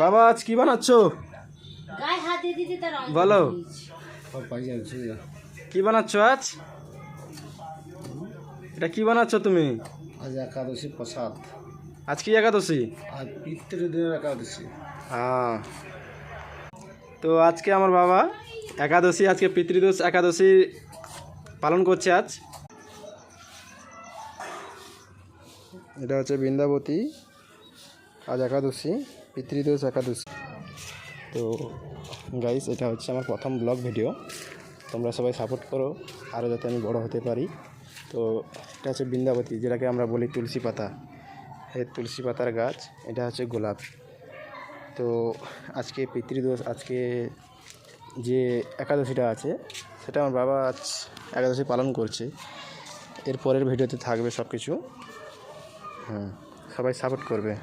বাবা আজ কি বানাচ্ছো? বলো কি বানাচ্ছো আজ? এটা কি বানাচ্ছো তুমি? আজ একাদশী প্রসাদ। আজ কি একাদশী? আজ পিতৃদিনের একাদশী। হ্যাঁ, তো আজকে আমার বাবা একাদশী, আজকে পিতৃদোষ একাদশী পালন করছে আজ। এটা হচ্ছে বৃন্দাবতী, আজ একাদশী, পিতৃদোষ একাদশী। তো গাইস, এটা হচ্ছে আমার প্রথম ব্লগ ভিডিও, তোমরা সবাই সাপোর্ট করো আরও যাতে আমি বড় হতে পারি। তো এটা হচ্ছে বৃন্দাবতী, যেটাকে আমরা বলি তুলসী পাতা, এই তুলসী পাতার গাছ। এটা হচ্ছে গোলাপ। তো আজকে পিতৃদোষ, আজকে যে একাদশীটা আছে সেটা আমার বাবা আজ একাদশী পালন করছে। এর পরের ভিডিওতে থাকবে সব কিছু। সবাই সাপোর্ট করবে।